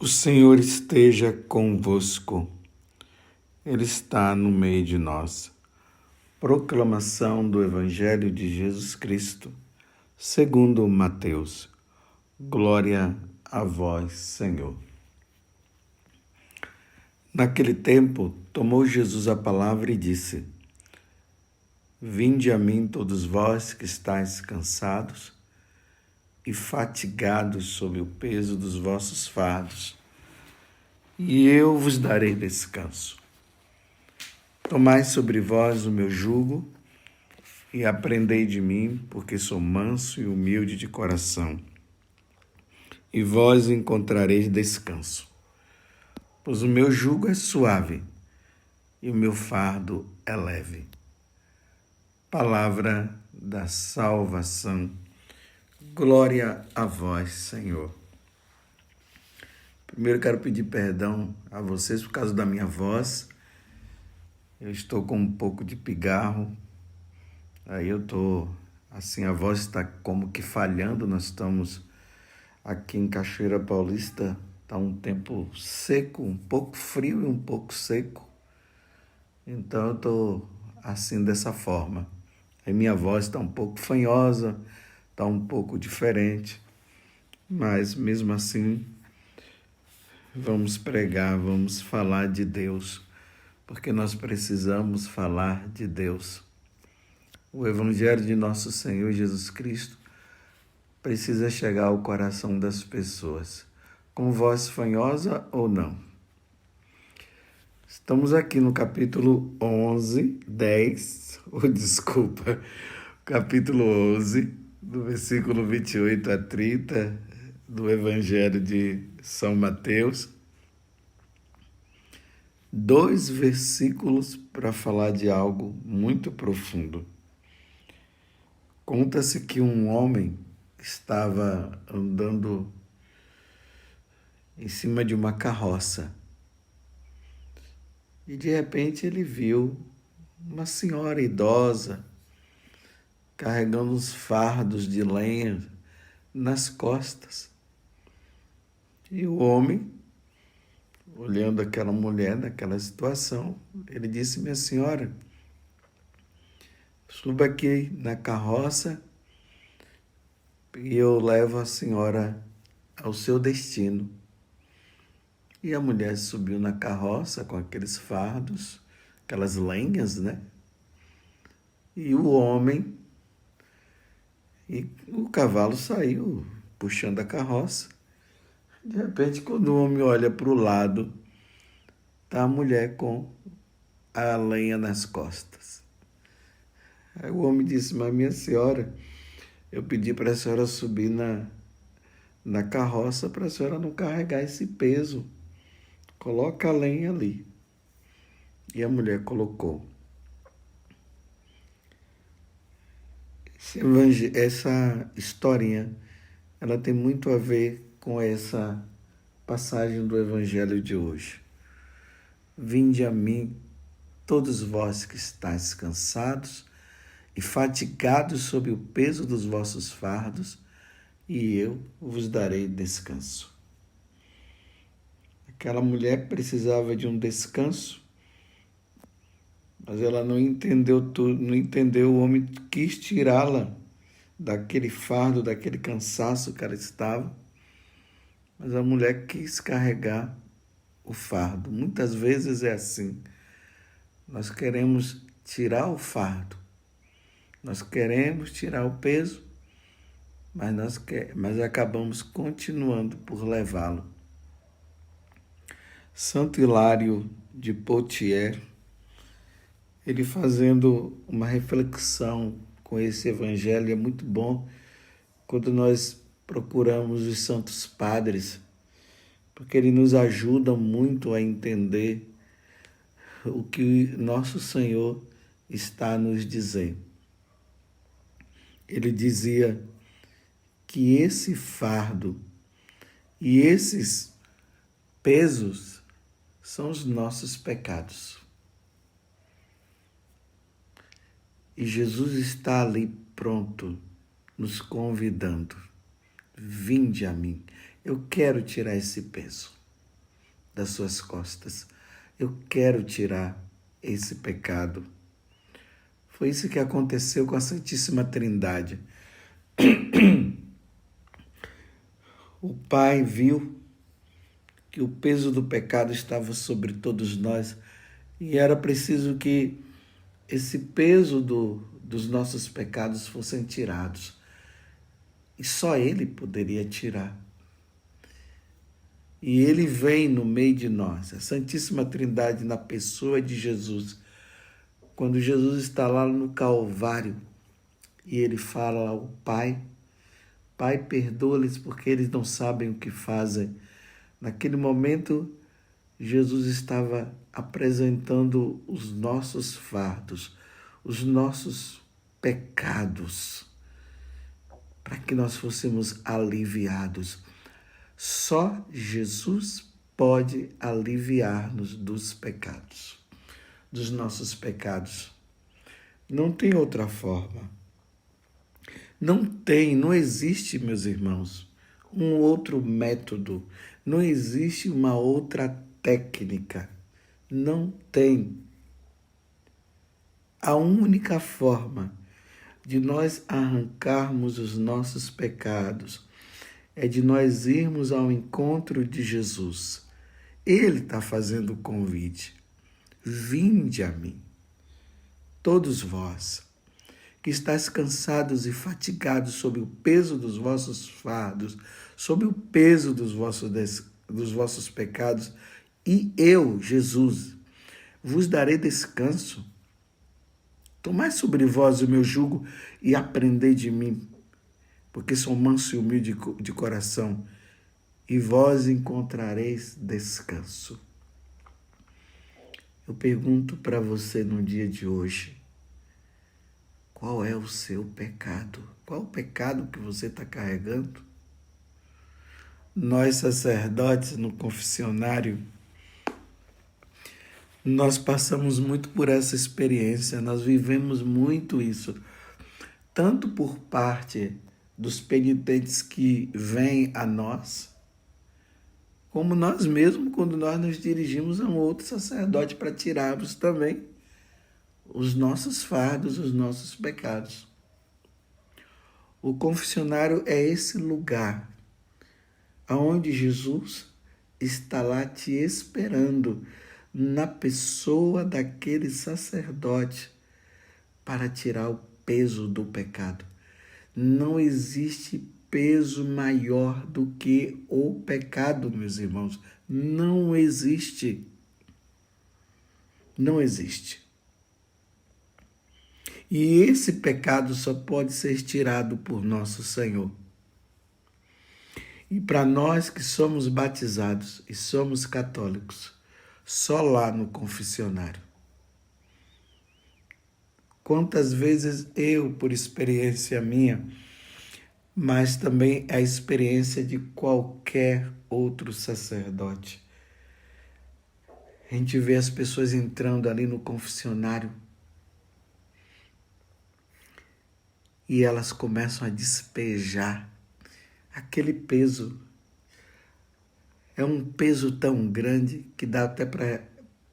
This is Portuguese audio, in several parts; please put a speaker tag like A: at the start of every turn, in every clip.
A: O Senhor esteja convosco, Ele está no meio de nós. Proclamação do Evangelho de Jesus Cristo, segundo Mateus. Glória a vós, Senhor. Naquele tempo, tomou Jesus a palavra e disse: Vinde a mim todos vós que estáis cansados e fatigados sob o peso dos vossos fardos, e eu vos darei descanso. Tomai sobre vós o meu jugo e aprendei de mim, porque sou manso e humilde de coração, e vós encontrareis descanso. Pois o meu jugo é suave e o meu fardo é leve. Palavra da salvação. Glória a vós, Senhor. Primeiro quero pedir perdão a vocês por causa da minha voz. Eu estou com um pouco de pigarro. Aí a voz está como que falhando. Nós estamos aqui em Cachoeira Paulista, está um tempo seco, um pouco frio e um pouco seco. Então eu estou assim dessa forma. Aí minha voz está um pouco fanhosa, está um pouco diferente. Mas mesmo assim, vamos pregar, vamos falar de Deus, porque nós precisamos falar de Deus. O Evangelho de nosso Senhor Jesus Cristo precisa chegar ao coração das pessoas, com voz fanhosa ou não. Estamos aqui no capítulo 11, do versículo 28 a 30, do Evangelho de São Mateus. 2 versículos para falar de algo muito profundo. Conta-se que um homem estava andando em cima de uma carroça e de repente ele viu uma senhora idosa carregando uns fardos de lenha nas costas. E o homem, olhando aquela mulher naquela situação, ele disse: minha senhora, suba aqui na carroça e eu levo a senhora ao seu destino. E a mulher subiu na carroça com aqueles fardos, aquelas lenhas, né? E o homem, e o cavalo saiu puxando a carroça. De repente, quando o homem olha para o lado, está a mulher com a lenha nas costas. Aí o homem disse: mas minha senhora, eu pedi para a senhora subir na carroça para a senhora não carregar esse peso. Coloca a lenha ali. E a mulher colocou. Essa historinha, ela tem muito a ver com essa passagem do Evangelho de hoje. Vinde a mim, todos vós que estáis cansados e fatigados sob o peso dos vossos fardos, e eu vos darei descanso. Aquela mulher precisava de um descanso, mas ela não entendeu tudo, não entendeu. O homem quis tirá-la daquele fardo, daquele cansaço que ela estava, mas a mulher quis carregar o fardo. Muitas vezes é assim. Nós queremos tirar o fardo, nós queremos tirar o peso, mas acabamos continuando por levá-lo. Santo Hilário de Poitiers, ele fazendo uma reflexão com esse evangelho, é muito bom quando nós procuramos os santos padres, porque eles nos ajudam muito a entender o que nosso Senhor está nos dizendo. Ele dizia que esse fardo e esses pesos são os nossos pecados. E Jesus está ali pronto, nos convidando. Vinde a mim. Eu quero tirar esse peso. das suas costas. Eu quero tirar esse pecado. Foi isso que aconteceu com a Santíssima Trindade. O Pai viu que o peso do pecado estava sobre todos nós e era preciso que esse peso dos nossos pecados fossem tirados. E só Ele poderia tirar. E Ele vem no meio de nós, a Santíssima Trindade na pessoa de Jesus. Quando Jesus está lá no Calvário e Ele fala ao Pai, Pai, perdoa-lhes porque eles não sabem o que fazem. Naquele momento, Jesus estava apresentando os nossos fardos, os nossos pecados, para que nós fôssemos aliviados. Só Jesus pode aliviar-nos dos pecados, dos nossos pecados. Não tem outra forma. Não existe, meus irmãos, um outro método, não existe uma outra técnica, não tem. A única forma de nós arrancarmos os nossos pecados é de nós irmos ao encontro de Jesus. Ele está fazendo o convite. Vinde a mim, todos vós, que estáis cansados e fatigados sob o peso dos vossos fardos, sob o peso dos vossos pecados, e eu, Jesus, vos darei descanso. Tomai sobre vós o meu jugo e aprendei de mim, porque sou manso e humilde de coração, e vós encontrareis descanso. Eu pergunto para você no dia de hoje, qual é o seu pecado? Qual o pecado que você está carregando? Nós, sacerdotes, no confessionário, nós passamos muito por essa experiência, nós vivemos muito isso, tanto por parte dos penitentes que vêm a nós, como nós mesmos, quando nós nos dirigimos a um outro sacerdote para tirarmos também os nossos fardos, os nossos pecados. O confessionário é esse lugar onde Jesus está lá te esperando na pessoa daquele sacerdote para tirar o peso do pecado. Não existe peso maior do que o pecado, meus irmãos. Não existe. Não existe. E esse pecado só pode ser tirado por nosso Senhor. E para nós que somos batizados e somos católicos, só lá no confessionário. Quantas vezes eu, por experiência minha, mas também a experiência de qualquer outro sacerdote, a gente vê as pessoas entrando ali no confessionário e elas começam a despejar aquele peso. É um peso tão grande que dá até para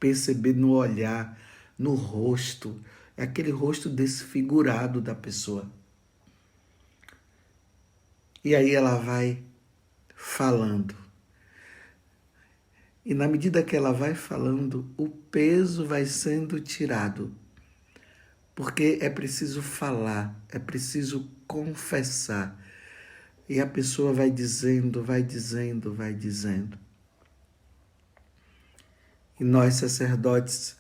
A: perceber no olhar, no rosto, é aquele rosto desfigurado da pessoa. E aí ela vai falando. E na medida que ela vai falando, o peso vai sendo tirado. Porque é preciso falar, é preciso confessar. E a pessoa vai dizendo, vai dizendo, vai dizendo. E nós, sacerdotes,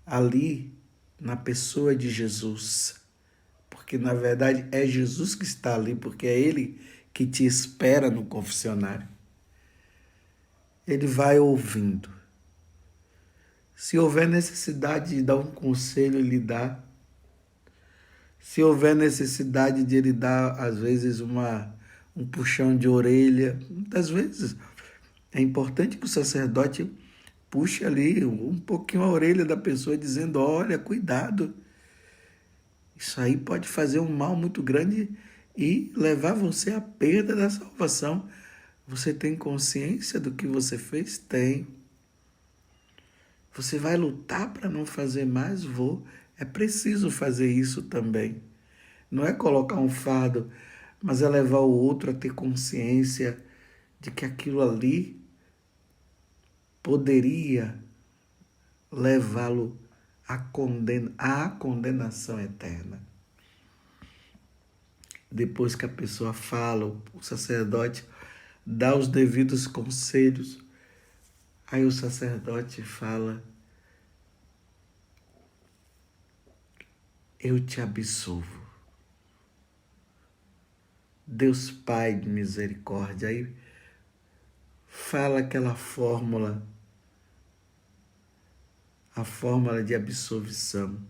A: ali na pessoa de Jesus, porque na verdade é Jesus que está ali, porque é Ele que te espera no confessionário. Ele vai ouvindo. Se houver necessidade de dar um conselho, Ele dá. Se houver necessidade de Ele dar, às vezes, um puxão de orelha, muitas vezes é importante que o sacerdote puxe ali um pouquinho a orelha da pessoa, dizendo, olha, cuidado. Isso aí pode fazer um mal muito grande e levar você à perda da salvação. Você tem consciência do que você fez? Tem. Você vai lutar para não fazer mais? Vou. É preciso fazer isso também. Não é colocar um fardo, mas é levar o outro a ter consciência de que aquilo ali poderia levá-lo à condenação eterna. Depois que a pessoa fala, o sacerdote dá os devidos conselhos, aí o sacerdote fala: eu te absolvo. Deus Pai de misericórdia. Aí fala aquela fórmula, a fórmula de absolvição.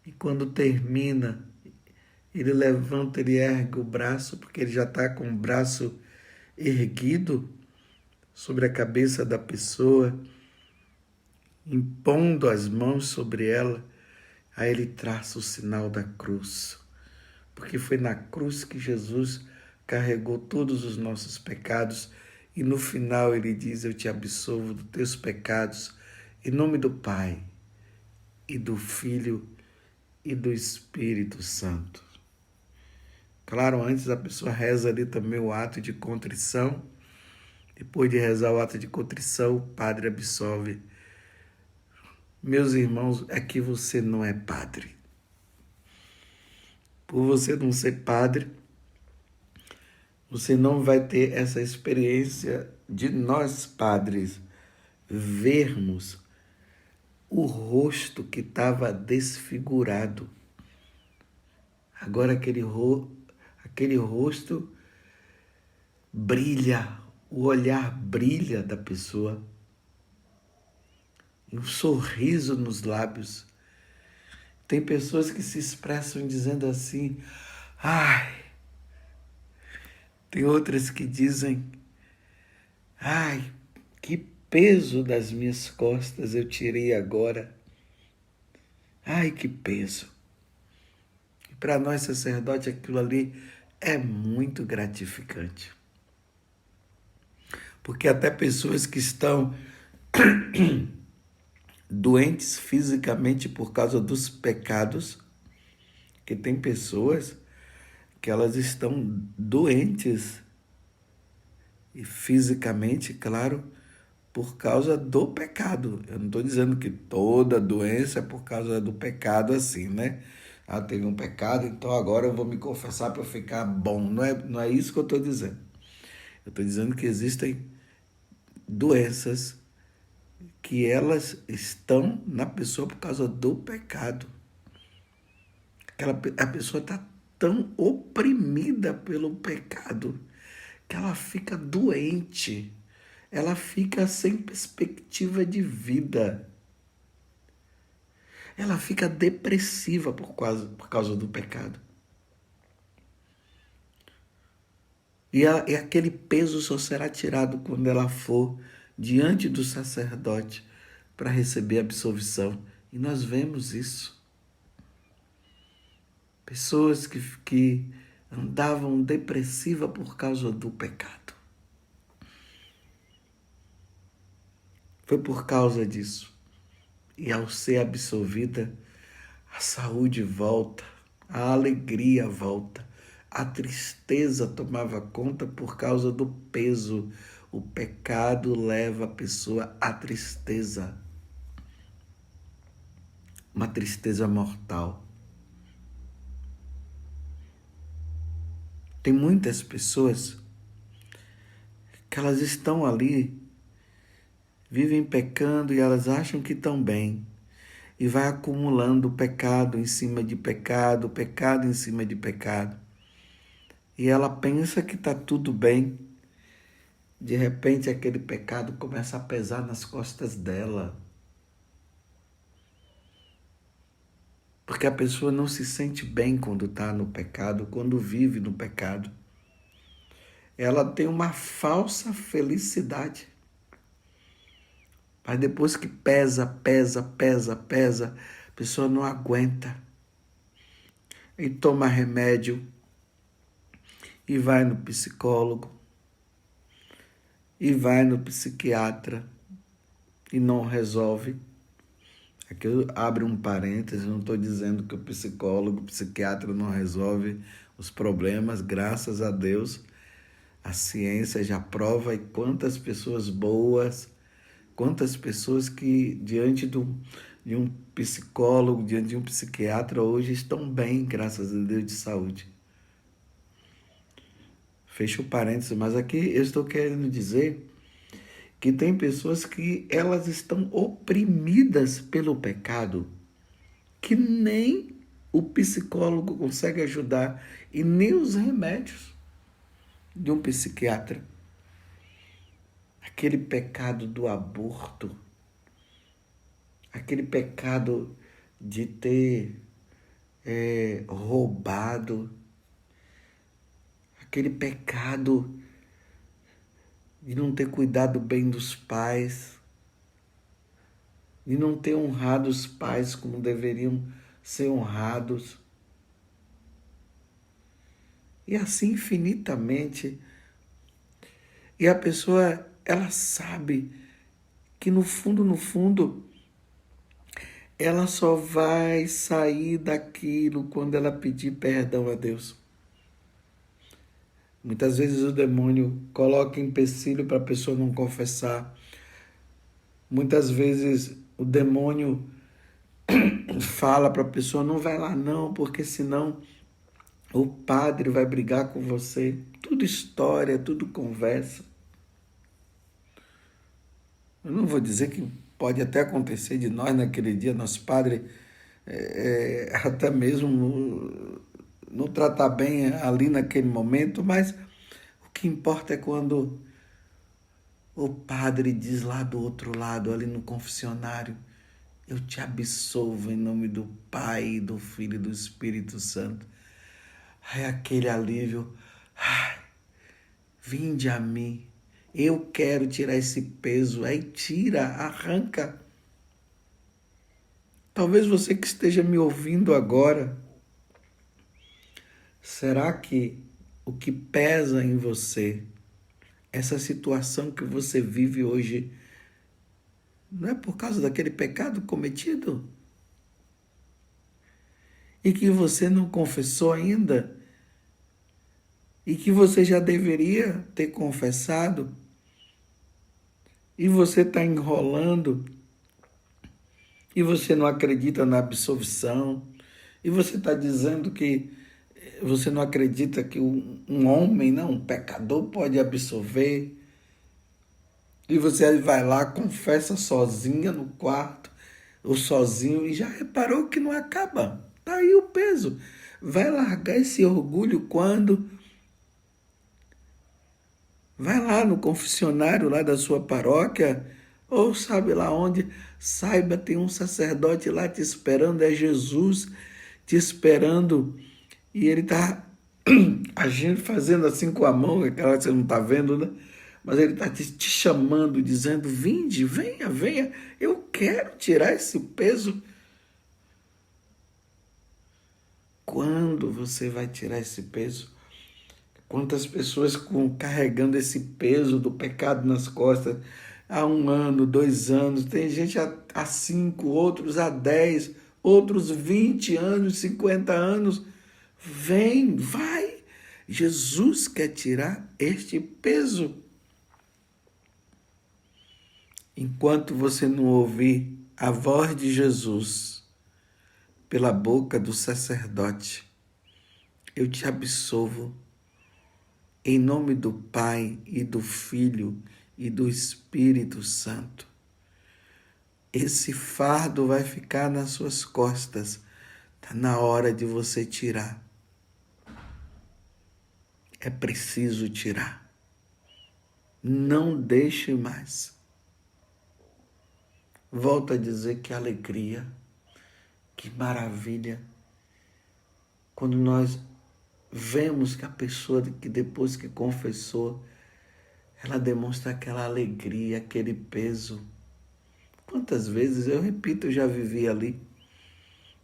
A: E quando termina, ele levanta, ele ergue o braço, porque ele já está com o braço erguido sobre a cabeça da pessoa, impondo as mãos sobre ela. Aí ele traça o sinal da cruz, porque foi na cruz que Jesus carregou todos os nossos pecados e no final ele diz: eu te absolvo dos teus pecados, em nome do Pai e do Filho e do Espírito Santo. Claro, antes a pessoa reza ali também o ato de contrição. Depois de rezar o ato de contrição, o padre absolve. Meus irmãos, é que você não é padre. Por você não ser padre, você não vai ter essa experiência de nós, padres, vermos o rosto que estava desfigurado. Agora aquele rosto brilha, o olhar brilha da pessoa, e um sorriso nos lábios. Tem pessoas que se expressam dizendo assim: ai. Tem outras que dizem: ai, que peso das minhas costas eu tirei agora. Ai, que peso. E para nós, sacerdote, aquilo ali é muito gratificante. Porque até pessoas que estão doentes fisicamente por causa dos pecados, que tem pessoas que elas estão doentes e fisicamente, claro, por causa do pecado. Eu não estou dizendo que toda doença é por causa do pecado assim, né? Ah, eu tenho um pecado, então agora eu vou me confessar para ficar bom. Não é isso que eu estou dizendo. Eu estou dizendo que existem doenças que elas estão na pessoa por causa do pecado. A pessoa está tão oprimida pelo pecado que ela fica doente, ela fica sem perspectiva de vida, ela fica depressiva por causa do pecado. E aquele peso só será tirado quando ela for diante do sacerdote para receber a absolvição. E nós vemos isso. Pessoas que andavam depressivas por causa do pecado. Foi por causa disso. E ao ser absolvida, a saúde volta, a alegria volta, a tristeza tomava conta por causa do peso. O pecado leva a pessoa à tristeza, uma tristeza mortal. Tem muitas pessoas que elas estão ali, vivem pecando e elas acham que estão bem. E vai acumulando pecado em cima de pecado, pecado em cima de pecado. E ela pensa que está tudo bem. De repente aquele pecado começa a pesar nas costas dela. Porque a pessoa não se sente bem quando está no pecado, quando vive no pecado. Ela tem uma falsa felicidade. Mas depois que pesa, a pessoa não aguenta. E toma remédio. E vai no psicólogo. e vai no psiquiatra e não resolve. Aqui eu abro um parênteses, não estou dizendo que o psicólogo, o psiquiatra não resolve os problemas, graças a Deus, a ciência já prova, e quantas pessoas boas, quantas pessoas que diante de um psicólogo, diante de um psiquiatra hoje estão bem, graças a Deus, de saúde. Fecho o parênteses, mas aqui eu estou querendo dizer que tem pessoas que elas estão oprimidas pelo pecado, que nem o psicólogo consegue ajudar e nem os remédios de um psiquiatra. Aquele pecado do aborto, aquele pecado de ter roubado, aquele pecado de não ter cuidado bem dos pais, de não ter honrado os pais como deveriam ser honrados. E assim infinitamente. E a pessoa, ela sabe que no fundo, ela só vai sair daquilo quando ela pedir perdão a Deus. Muitas vezes o demônio coloca empecilho para a pessoa não confessar. Muitas vezes o demônio fala para a pessoa, não vai lá não, porque senão o padre vai brigar com você. Tudo história, tudo conversa. Eu não vou dizer que pode até acontecer de nós naquele dia, nosso padre até mesmo não tratar bem ali naquele momento, mas o que importa é quando o padre diz lá do outro lado, ali no confessionário, eu te absolvo em nome do Pai, do Filho e do Espírito Santo. Ai, aquele alívio. Ai, vinde a mim. Eu quero tirar esse peso. Aí tira, arranca. Talvez você que esteja me ouvindo agora, será que o que pesa em você, essa situação que você vive hoje, não é por causa daquele pecado cometido? E que você não confessou ainda? E que você já deveria ter confessado? E você está enrolando? E você não acredita na absolvição? E você está dizendo que você não acredita que um homem, não, um pecador pode absolver? E você vai lá, confessa sozinha no quarto, ou sozinho, e já reparou que não acaba. Está aí o peso. Vai largar esse orgulho quando? Vai lá no confessionário lá da sua paróquia, ou sabe lá onde, saiba, tem um sacerdote lá te esperando, é Jesus te esperando, e ele está agindo, fazendo assim com a mão, aquela que você não está vendo, né? Mas ele está te chamando, dizendo, vinde, venha, venha, eu quero tirar esse peso. Quando você vai tirar esse peso? Quantas pessoas carregando esse peso do pecado nas costas há 1 ano, 2 anos, tem gente há 5, outros há 10, outros 20 anos, 50 anos. Vem, vai. Jesus quer tirar este peso. Enquanto você não ouvir a voz de Jesus pela boca do sacerdote, eu te absolvo em nome do Pai e do Filho e do Espírito Santo. Esse fardo vai ficar nas suas costas. Está na hora de você tirar. É preciso tirar. Não deixe mais. Volto a dizer que alegria, que maravilha, quando nós vemos que a pessoa que depois que confessou, ela demonstra aquela alegria, aquele peso. Quantas vezes, eu repito, eu já vivi ali,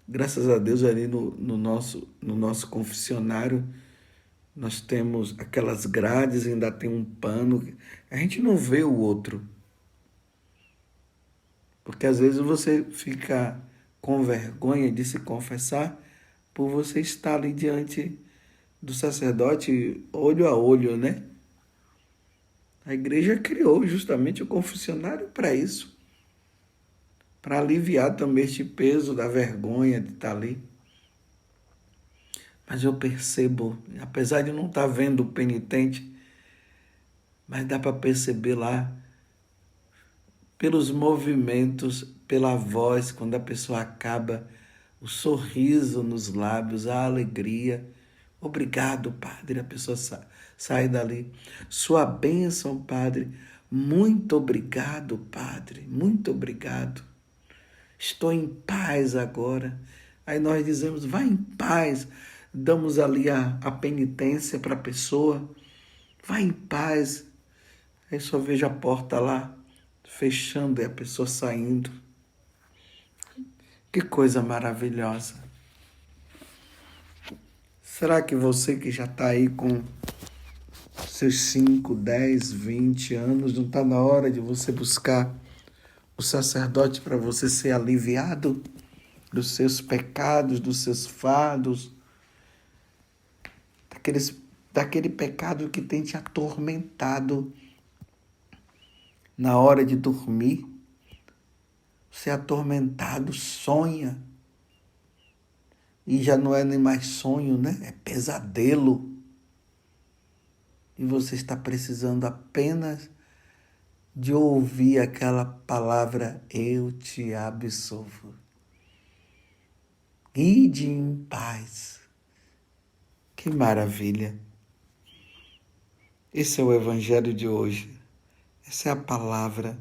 A: graças a Deus ali no nosso confessionário, nós temos aquelas grades e ainda tem um pano. A gente não vê o outro. Porque às vezes você fica com vergonha de se confessar por você estar ali diante do sacerdote olho a olho, né? A igreja criou justamente o confessionário para isso, para aliviar também este peso da vergonha de estar ali. Mas eu percebo, apesar de não estar vendo o penitente, mas dá para perceber lá, pelos movimentos, pela voz, quando a pessoa acaba, o sorriso nos lábios, a alegria. Obrigado, Padre. A pessoa sai dali. Sua bênção, Padre. Muito obrigado, Padre. Muito obrigado. Estou em paz agora. Aí nós dizemos, vá em paz. Damos ali a penitência para a pessoa. Vá em paz. Aí só vejo a porta lá, fechando e a pessoa saindo. Que coisa maravilhosa. Será que você que já está aí com seus 5, 10, 20 anos, não está na hora de você buscar o sacerdote para você ser aliviado dos seus pecados, dos seus fardos, daquele pecado que tem te atormentado na hora de dormir? Você é atormentado, sonha. E já não é nem mais sonho, né? É pesadelo. E você está precisando apenas de ouvir aquela palavra, eu te absolvo. Ide em paz. Que maravilha. Esse é o evangelho de hoje. Essa é a palavra.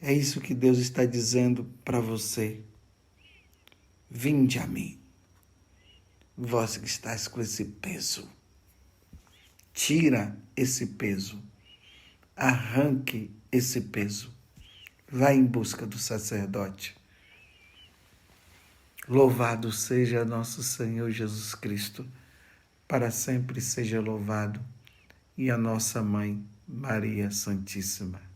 A: É isso que Deus está dizendo para você. Vinde a mim, vós que estáis com esse peso. Tira esse peso. Arranque esse peso. Vá em busca do sacerdote. Louvado seja nosso Senhor Jesus Cristo. Para sempre seja louvado. E a nossa Mãe, Maria Santíssima.